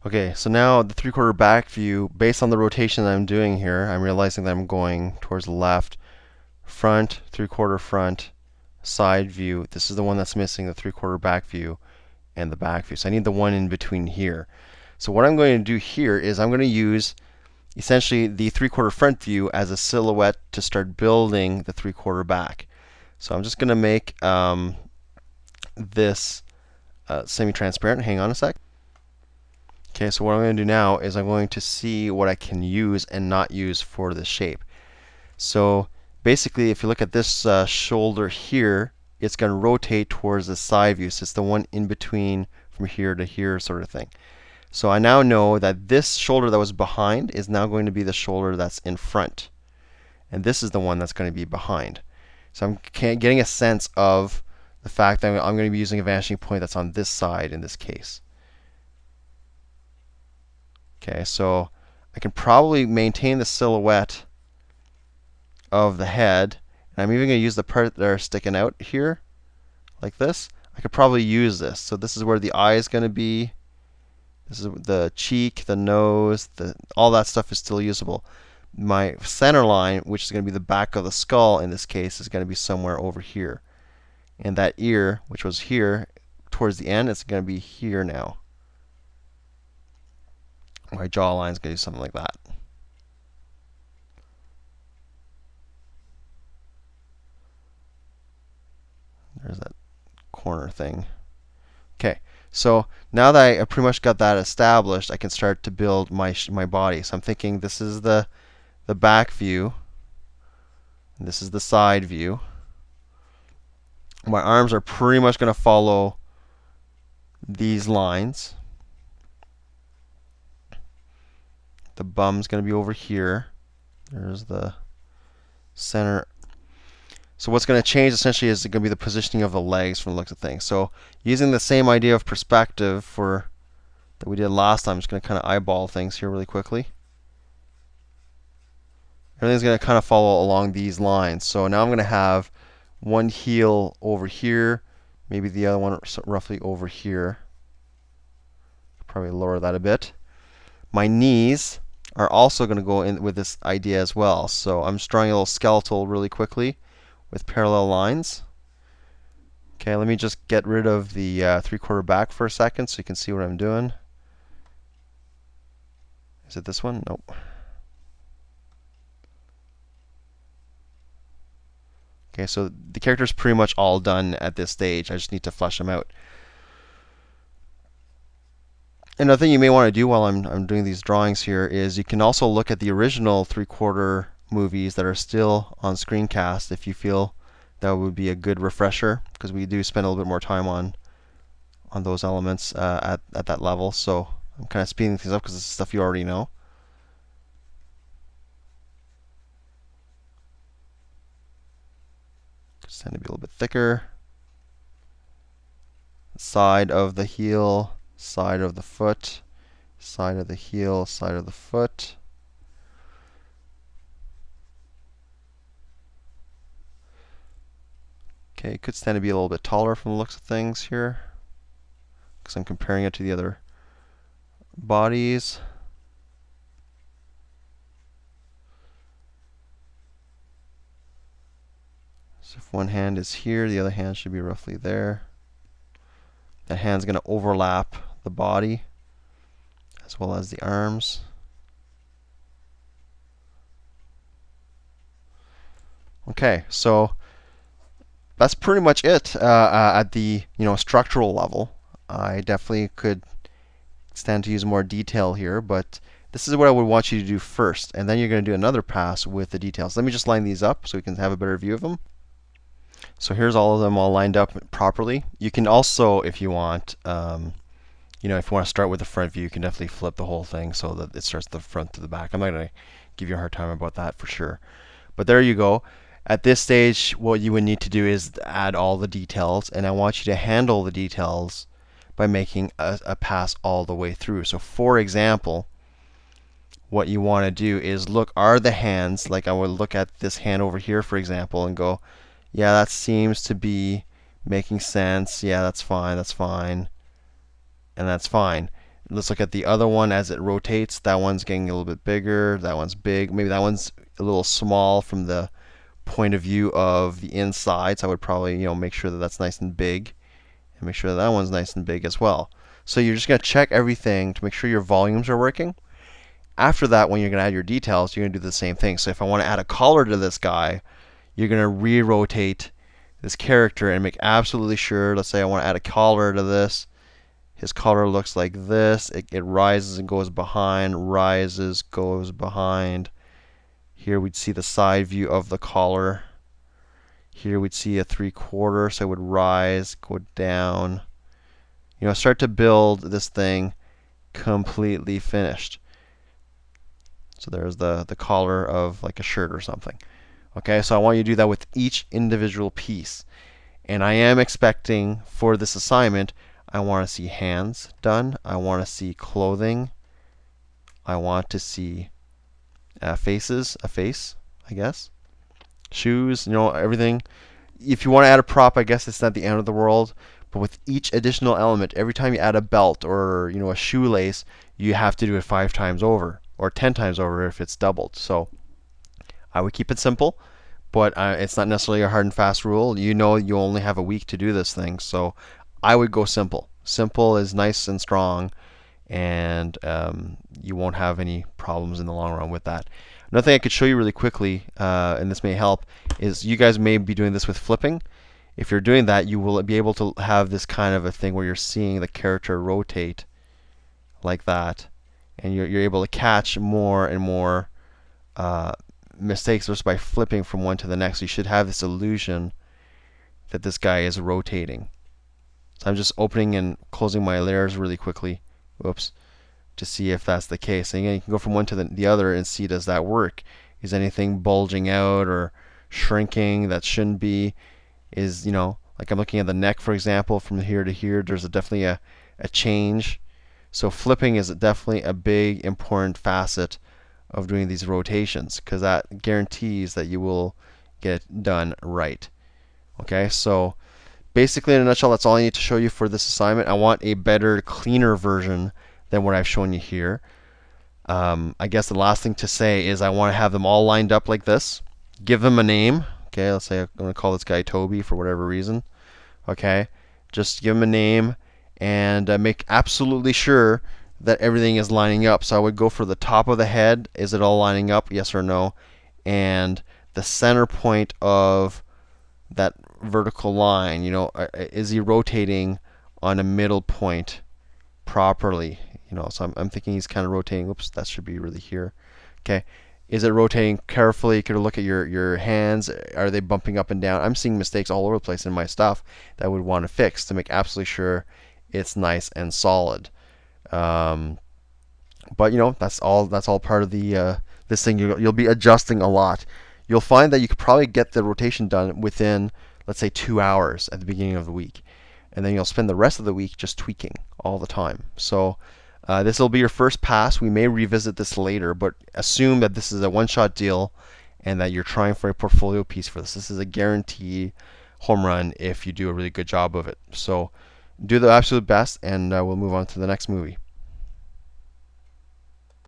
Okay, so now the 3/4 back view, based on the rotation that I'm doing here, I'm realizing that I'm going towards the left. Front, 3/4 front, side view. This is the one that's missing, the 3/4 back view and the back view. So I need the one in between here. So what I'm going to do here is I'm going to use essentially the 3/4 front view as a silhouette to start building the 3/4 back. So I'm just going to make this semi-transparent. Hang on a sec. Okay, so what I'm going to do now is I'm going to see what I can use and not use for this shape. So basically, if you look at this shoulder here, it's going to rotate towards the side view. So it's the one in between from here to here sort of thing. So I now know that this shoulder that was behind is now going to be the shoulder that's in front. And this is the one that's going to be behind. So I'm getting a sense of the fact that I'm going to be using a vanishing point that's on this side in this case. Okay, so I can probably maintain the silhouette of the head. And I'm even going to use the part that are sticking out here, like this. I could probably use this. So this is where the eye is going to be. This is the cheek, the nose, all that stuff is still usable. My center line, which is going to be the back of the skull in this case, is going to be somewhere over here. And that ear, which was here, towards the end, it's going to be here now. My jawline is going to do something like that. There's that corner thing. Okay, so now that I pretty much got that established, I can start to build my body. So I'm thinking this is the back view, and this is the side view. My arms are pretty much going to follow these lines. The bum's going to be over here. There's the center. So what's going to change essentially is going to be the positioning of the legs from the looks of things. So using the same idea of perspective that we did last time, I'm just going to kind of eyeball things here really quickly. Everything's going to kind of follow along these lines. So now I'm going to have one heel over here, maybe the other one roughly over here. Probably lower that a bit. My knees are also going to go in with this idea as well. So I'm just drawing a little skeletal really quickly with parallel lines. Okay, let me just get rid of the 3/4 back for a second so you can see what I'm doing. Is it this one? Nope. Okay, so the character's pretty much all done at this stage. I just need to flesh them out. Another thing you may want to do while I'm doing these drawings here is you can also look at the original 3/4 movies that are still on screencast if you feel that would be a good refresher, because we do spend a little bit more time on those elements at that level. So I'm kind of speeding things up because this is stuff you already know. Just tend to be a little bit thicker. Side of the heel, side of the foot, side of the heel, side of the foot. Okay, it could stand to be a little bit taller from the looks of things here, because I'm comparing it to the other bodies. So if one hand is here, the other hand should be roughly there. That hand's going to overlap the body as well as the arms. Okay, so that's pretty much it at the structural level. I definitely could stand to use more detail here, but this is what I would want you to do first, and then you're going to do another pass with the details. Let me just line these up so we can have a better view of them. So here's all of them all lined up properly. You can also, if you want, if you want to start with the front view, you can definitely flip the whole thing so that it starts the front to the back. I'm not going to give you a hard time about that for sure. But there you go. At this stage, what you would need to do is add all the details, and I want you to handle the details by making a pass all the way through. So for example, what you want to do is look, are the hands, like I would look at this hand over here, for example, and go, yeah, that seems to be making sense. Yeah, that's fine, and that's fine. Let's look at the other one as it rotates. That one's getting a little bit bigger. That one's big. Maybe that one's a little small from the point of view of the inside. So I would probably, make sure that that's nice and big, and make sure that that one's nice and big as well. So you're just going to check everything to make sure your volumes are working. After that, when you're going to add your details, you're going to do the same thing. So if I want to add a collar to this guy, you're going to re-rotate this character and make absolutely sure. Let's say I want to add a collar to this. His collar looks like this. It rises and goes behind, rises, goes behind. Here we'd see the side view of the collar. Here we'd see a 3/4, so it would rise, go down. Start to build this thing completely finished. So there's the collar of like a shirt or something. Okay, so I want you to do that with each individual piece. And I am expecting for this assignment, I want to see hands done. I want to see clothing. I want to see faces, a face, I guess. Shoes, everything. If you want to add a prop, I guess it's not the end of the world. But with each additional element, every time you add a belt or a shoelace, you have to do it 5 times over or 10 times over if it's doubled. So I would keep it simple, but it's not necessarily a hard and fast rule. You only have a week to do this thing, so I would go simple. Simple is nice and strong, and you won't have any problems in the long run with that. Another thing I could show you really quickly, and this may help, is you guys may be doing this with flipping. If you're doing that, you will be able to have this kind of a thing where you're seeing the character rotate like that, and you're able to catch more and more mistakes just by flipping from one to the next. You should have this illusion that this guy is rotating. So I'm just opening and closing my layers really quickly. Whoops. To see if that's the case. And again, you can go from one to the other and see, does that work? Is anything bulging out or shrinking that shouldn't be? Is, like I'm looking at the neck, for example, from here to here, there's definitely a change. So flipping is definitely a big, important facet of doing these rotations, because that guarantees that you will get it done right. Okay, so basically in a nutshell, that's all I need to show you for this assignment. I want a better, cleaner version than what I've shown you here. I guess the last thing to say is I want to have them all lined up like this. Give them a name. Okay, let's say I'm going to call this guy Toby for whatever reason. Okay, just give him a name and make absolutely sure that everything is lining up. So I would go for the top of the head. Is it all lining up? Yes or no? And the center point of that vertical line, is he rotating on a middle point properly? So I'm thinking he's kind of rotating. Oops, that should be really here. Okay. Is it rotating carefully? You could look at your hands. Are they bumping up and down? I'm seeing mistakes all over the place in my stuff that I would want to fix to make absolutely sure it's nice and solid. But that's all part of the this thing. You'll be adjusting a lot. You'll find that you could probably get the rotation done within, let's say, 2 hours at the beginning of the week, and then you'll spend the rest of the week just tweaking all the time. So this will be your first pass. We may revisit this later, but assume that this is a one-shot deal and that you're trying for a portfolio piece for this. This is a guaranteed home run if you do a really good job of it. So do the absolute best, and we'll move on to the next movie.